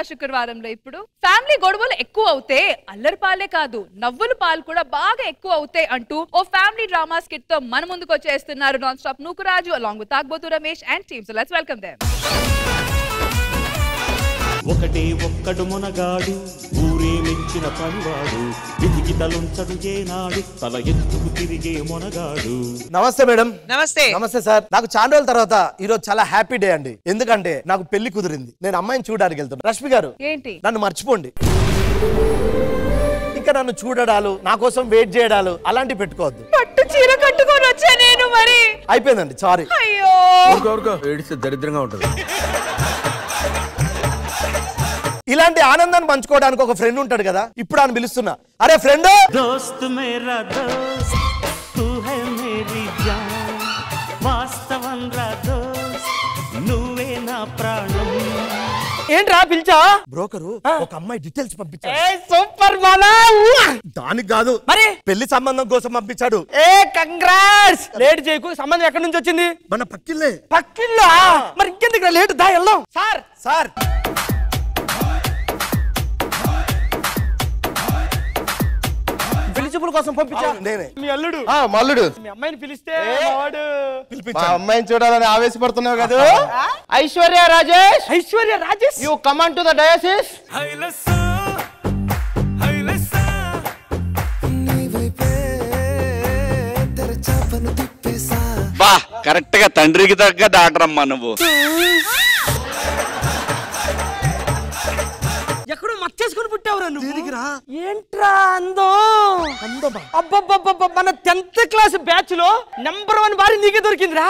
శుక్రవారంలో ఇప్పుడు ఫ్యామిలీ గొడవలు ఎక్కువ అవుతే అల్లరి పాలే కాదు నవ్వుల పాలు కూడా బాగా ఎక్కువ అవుతాయి అంటూ ఓ ఫ్యామిలీ డ్రామా స్కిట్ తో మన ముందుకు వచ్చేస్తున్నారు non stop Nookaraju along with తాగ్బోతు Ramesh and team. So let's welcome them. ఒకటే ఒక్కడు మునగాడు ఊరే మెచ్చిన పనివాడు విధికి తలుంచడు ఏనాడు తల ఎత్తుకు తిరిగే మునగాడు. నమస్తే మేడం. నమస్తే. నమస్తే సార్. నాకు చాలా రోజుల తర్వాత ఈ రోజు చాలా హ్యాపీ డే అండి. ఎందుకంటే నాకు పెళ్లి కుదిరింది. నేను అమ్మాయిని చూడడానికి వెళ్తున్నా. రష్మి గారు ఏంటి నన్ను మర్చిపోండి. ఇంకా నన్ను చూడడాలు నా కోసం వెయిట్ చేయడాలు అలాంటివి పెట్టుకోవద్దు. పట్టు చీర కట్టుకొని వచ్చా నేను మరి. అయిపోయిందండి సారీ. అయ్యో ఏడిస్తే దరిద్రంగా ఉంటుంది. ఇలాంటి ఆనందాన్ని పంచుకోవడానికి ఒక ఫ్రెండ్ ఉంటాడు కదా, ఇప్పుడు ఆయన పిలుస్తున్నా. అరే ఫ్రెండ్. దోస్త్ మేరా దోస్త్ తూ హై మేరీ జాన్ వాస్తవం రా దోస్త్ నువ్వే నా ప్రాణం. ఏంట్రా పిలిచా? బ్రోకరు ఒక అమ్మాయి డీటెయిల్స్ పంపించాడు. సూపర్ మాలా. దానికి కాదు మరి పెళ్లి సంబంధం కోసం పంపించాడు. కంగ్రాట్స్. లేట్ చేయకు. సంబంధం ఎక్కడి నుంచి వచ్చింది? మన పక్కిల్లే. పక్కిల్లా? మరి ఇంకెందుకు లేట్? దా వెళ్దాం. సార్ సార్ చూపుల కోసం పంపించా నేనే. మీ అల్లుడు మల్లుడు మీ అమ్మాయిని పిలిస్తే వాడు మా అమ్మాయిని చూడాలని ఆవేశపడుతున్నావు కదా. Aishwarya Rajesh. Aishwarya Rajesh you come on to the diocese. బా కరెక్ట్ గా తండ్రికి తగ్గ డాక్టరమ్మా నువ్వు. ఎక్కడో మచ్చేసుకుని పుట్టావురా నువ్వు. ఏంట్రా అందం. అబ్బబ్బబ్బబ్బ మన 10th క్లాస్ బ్యాచ్ లో నంబర్ 1 భార్య నీకే దొరికిందిరా.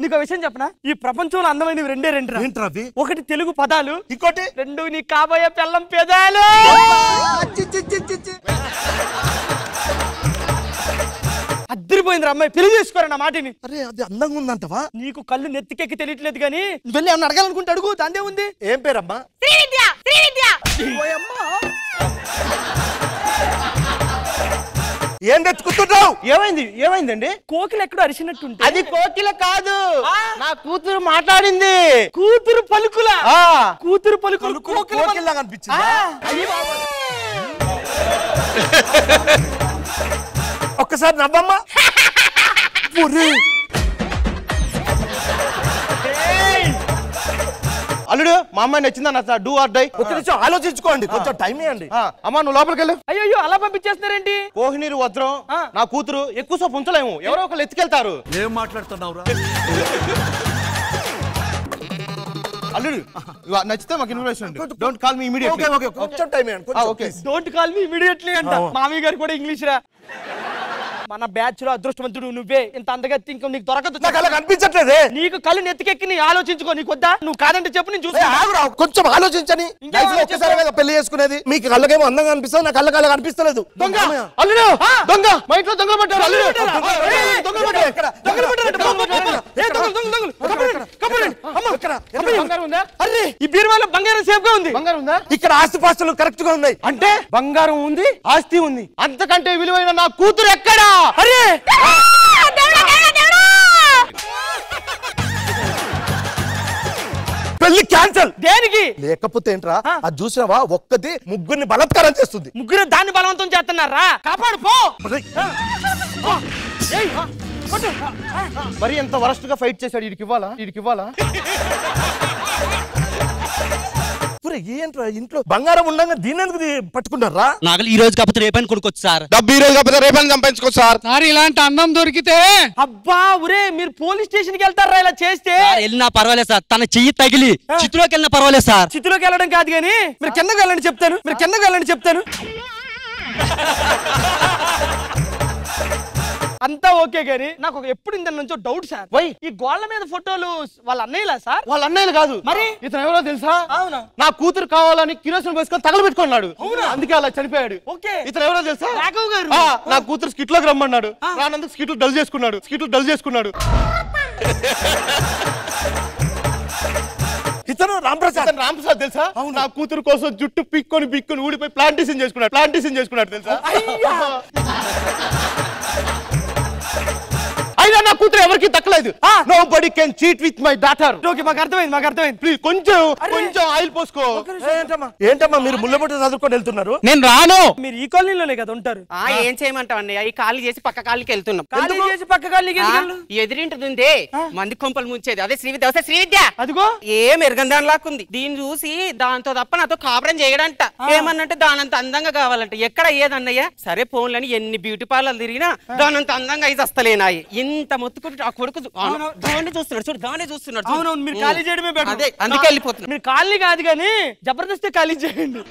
నీకు విషయం చెప్పనా? ఈ ప్రపంచంలో అందమైనవి రెండే రెండురా. ఏంట్రా? ఒకటి తెలుగు పదాలు, ఇంకోటి రెండు నీ కాబోయే పెళ్ళం పెదాలు. అద్దరిపోయిందిరా అమ్మాయి. పెళ్లి చేసుకోరా నా మాటిని. అరే అది అందంగా ఉందంటవా? నీకు కళ్ళు నెత్తికెక్కి తెలియట్లేదు కానీ వెళ్ళి ఏమన్నా అడగాలనుకుంటే అడుగు. దాందే ఉంది. ఏం పేరమ్మా? శ్రీవిద్య. శ్రీవిద్య. ఏం తెచ్చుకుంటున్నావు? ఏమైంది? ఏమైందండి? కోకిల ఎక్కడో అరిచినట్టుంటే. అది కోకిల కాదు, నా కూతురు మాట్లాడింది. కూతురు పలుకుల. కూతురు పలుకులు కోకిల్లా కనిపించింది. ఒక్కసారి నవ్వమ్మా. అల్లుడు మా అమ్మాయి నచ్చిందా? Do or die. ఒక నిమిషం ఆలోచించుకోండి, కొంచెం టైం ఇవ్వండి. అమ్మా నువ్వు లోపలికి వెళ్ళు. అయ్యో అలా పంపించేస్తున్నారేంటి? కోహినీరు వజ్రం నా కూతురు ఎక్కువ సేపు ఉంచలేము. ఎవరో ఒకళ్ళు ఎత్తుకెళ్తారు. ఏం మాట్లాడుతున్నావురా? అల్లుడు నచ్చితే మాకు information. Don't call me immediately. కొంచెం టైం ఇవ్వండి. Okay. Don't call me immediately అంట. మామయ్య గారు కూడా ఇంగ్లీష్ రా. మన బ్యాచ్ లో అదృష్టవంతుడు నువ్వే. ఇంత అందగా ఇంకా నీకు దొరకదు. నాకు అలా కనిపించట్లేదే. నీకు కళ్ళు నెత్తికెక్కి నీ ఆలోచించుకో. నీకు వద్దా? నువ్వు కాదంటే చెప్పు, నేను చూస్తా. కొంచెం ఆలోచించని. ఒక్కసారి పెళ్లి చేసుకునేది. మీకు కళ్ళకేమో అందంగా అనిపిస్తుంది, నా కళ్ళ కళ్ళ కనిపిస్తలేదు. దొంగ అల్లుడు. దొంగ మా ఇంట్లో దొంగలు పట్టారు. అల్లుడు బంగారం ఉందా? అరే ఈ బీరువాలో బంగారం సేఫ్ గా ఉంది. బంగారం ఉందా? ఇక్కడ ఆస్తిపాస్తులు కరెక్ట్ గా ఉన్నాయి. అంటే బంగారం ఉంది, ఆస్తి ఉంది, అంతకంటే విలువైన నా కూతురు ఎక్కడా? అరే పెళ్లి క్యాన్సల్. దేనికి? లేకపోతే ఏంట్రా, అది చూసినావా? ఒక్కది ముగ్గురిని బలత్కారం చేస్తుంది. ముగ్గురు దాన్ని బలవంతం చేస్తున్నారా? కాపాడు పో. మరి ఎంత వరస్ట్ గా ఫైట్ చేశాడు. వీడికి ఇవ్వాలా? వీడికి ఇవ్వాలా? ఏంట్రా ఇంట్లో బంగారం ఉండగా దీని ఎందుకు పట్టుకున్నారా? నాగలు ఈ రోజు కాకపోతే రేపని కొనుక్కోవచ్చు సార్. డబ్బు ఈ రోజు కాకపోతే రేపని సంపాదించుకోవచ్చు సార్. సార్ ఇలాంటి అందం దొరికితే. అబ్బా ఒరే మీరు పోలీస్ స్టేషన్ కి వెళ్తారా ఇలా చేస్తే? వెళ్ళినా పర్వాలేదు సార్. తన చెయ్యి తగిలి చిత్తులోకి వెళ్ళినా పర్వాలేదు సార్. చిత్తులోకి వెళ్ళడం కాదు కానీ మీరు కిందకి వెళ్ళండి చెప్తాను. మీరు కిందకి వెళ్ళండి చెప్తాను. అంతా ఓకే గానీ నాకు ఒక ఎప్పుడు ఇంత నుంచో డౌట్ సార్. వై? ఈ గోళ్ళ మీద ఫోటోలు వాళ్ళ అన్నయ్యలా సార్? వాళ్ళ అన్నయ్యలు కాదు. మరి? ఇతను ఎవరో తెలుసా? అవునా? నా కూతురు కావాలని కిరోసిన్ పోసుకొని తగలబెట్టుకున్నాడు. అందుకే అలా చనిపోయాడు. ఓకే. ఇతను ఎవరో తెలుసా? రాఘవ్ గారు. నా కూతురు స్కిట్ లోకి రమ్మన్నాడు. రానందుకు స్కిట్లు డల్ చేసుకున్నాడు. ఇతను రాంప్రసాద్ తెలుసా? నా కూతురు కోసం జుట్టు పిక్కొని ఊడిపోయి ప్లాంటేషన్ చేసుకున్నాడు తెలుసా? అయినా నా కూతురు ఎవరికి దక్కలేదు. Nobody can cheat with my daughter. Okay, మాకు అర్థమైంది. ప్లీజ్ కొంచెం ఆయిల్ పోసుకో. ఏంటమ్మా మీరు ముళ్ళబొట్టు చదువుకొని వెళ్తున్నారు? నేను రాను. మీరు ఈ కాలనీలోనే కదా ఉంటారు? ఏం చేయమంటావు అన్నయ్య? ఈ ఖాళీ చేసి పక్క ఖాళీకి వెళ్తున్నాం. ఖాళీ చేసి పక్క ఖాళీకి ఎదిరింటుంది మంది కొంపలు ముంచేది అదే శ్రీవిద్య. అదిగో ఏం ఎరగని లాక్కుంది. దీన్ని చూసి దాంతో తప్ప నాతో కాపురం చేయడంట. ఏమన్నంటే దానంత అందంగా కావాలంట. ఎక్కడ అయ్యేదన్నయ్య? సరే ఫోన్లని ఎన్ని బ్యూటీ పార్లర్లు తిరిగినా దానంత అందంగా అయితే వస్తలేనాయి. ఇంత మొత్తుకుంటే ఆ కొడుకు దాన్ని చూస్తున్నాడు. అవునవును, మీరు ఖాళీ చేయడమే బెటర్. అదే అందుకే వెళ్ళిపోతున్నారు. మీరు ఖాళీ కాదు కానీ జబర్దస్త్ ఖాళీ చేయండి.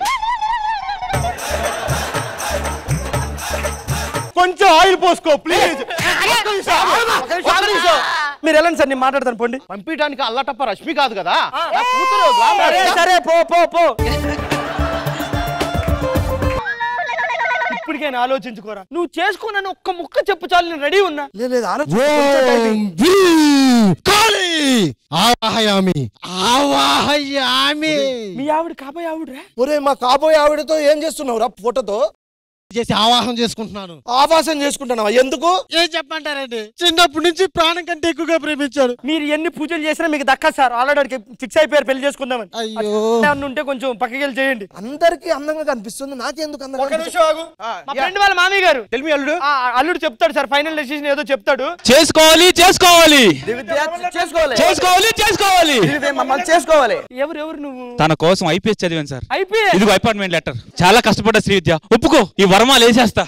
కొంచెం ఆయిల్ పోసుకో ప్లీజ్. మీరు వెళ్ళండి సార్, నేను మాట్లాడతాను. పోండి. పంపించడానికి అల్లటప్ప రష్మి కాదు కదా, నా కూతురు. సరే పో. ఇప్పటికైనా ఆలోచించుకోరా. నువ్వు చేసుకున్నాను ఒక్క ముక్క చెప్పు చాలు, నేను రెడీ ఉన్నా. లేదు మీ ఆవిడ కాబోయే ఆవిడరా? ఒరే మా కాబోయే ఆవిడతో ఏం చేస్తున్నావురా? ఫోటోతో చేసి ఆవాహం చేసుకుంటున్నాను. ఆవాసం చేసుకుంటున్నావా? ఎందుకు? ఏం చెప్పంటారండి, చిన్నప్పటి నుంచి ప్రాణం కంటే ఎక్కువగా ప్రేమించాడు. మీరు ఎన్ని పూజలు చేసినా మీకు దక్కదు సార్. ఆల్రెడీ ఫిక్స్ అయిపోయారు పెళ్లి చేసుకుందామని. అయ్యో, ఉంటే కొంచెం పక్కకి వెళ్ళి చేయండి. అందరికి అందంగా కనిపిస్తుంది, నాకెందుకు అందంగా? మా ఫ్రెండ్ వాళ్ళ మామయ్య గారు తెలిమి అల్లుడు అల్లుడు చెప్తాడు సార్, ఫైనల్ డెసిషన్ ఏదో చెప్తాడు. చేసుకోవాలి ఎవరు నువ్వు? తన కోసం ఐపీఎస్ చదివాను సార్. అయిపోయి ఇదిగో అపాయింట్మెంట్ లెటర్. చాలా కష్టపడ్డ శ్రీవిద్య, ఒప్పుకో, ఈ వరమాలు వేసేస్తా.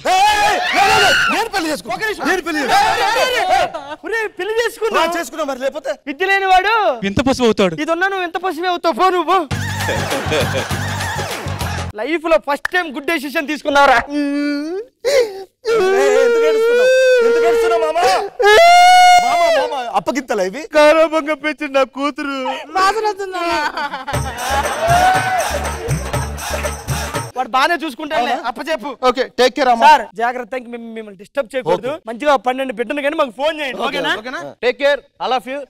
పెళ్లి చేసుకున్నా మరి, లేకపోతే విద్య లేని వాడు ఇంత పసుపు అవుతాడు. ఇది ఉన్నా నువ్వు ఎంత పసివే అవుతావు. పో నువ్వు. లైఫ్ లో ఫస్ట్ టైం గుడ్ డెసిషన్ తీసుకున్నావురా. అప్పగిత్తలా ఇవి? కారాబంగా పెంచిన నా కూతురు. వాడు బాగానే చూసుకుంటాను. అప్పచెప్పు. ఓకే, టేక్ కేర్ అమ్మా. సార్ జాగ్రత్త, మిమ్మల్ని డిస్టర్బ్ చేయకూడదు. మంచిగా 12 బిడ్డను కానీ మాకు ఫోన్ చేయండి. ఓకేనా? Take care, I love you.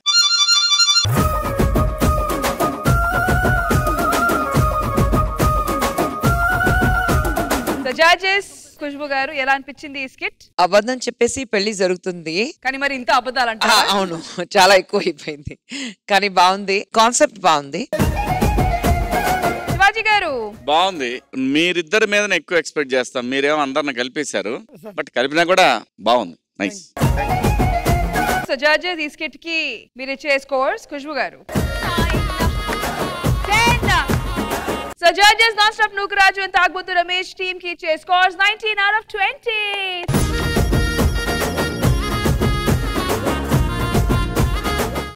Judges Khushbu గారు, ఎలా అనిపించింది ఈ స్కిట్? అబద్ధం చెప్పేసి పెళ్లి జరుగుతుంది కానీ మరి ఇంత అబద్ధాలు అంటారా? అవును, చాలా ఎక్కువ అయిపోయింది కానీ బాగుంది, కాన్సెప్ట్ బాగుంది. శివాజీ గారు బాగుంది. మీరిద్దరి మీద ఎక్కువ ఎక్స్పెక్ట్ చేస్తాం. మీరేమో అందరిని కలిపేశారు, బట్ కలిపినా కూడా బాగుంది. నైస్. సో జడ్జెస్ ఈ స్కిట్ కి మీరు ఇచ్చే స్కోర్స్ ఖుష్బు గారు. So judges, non-stop Nukuraju and Tagbutu Ramesh team ki iche scores 19 out of 20.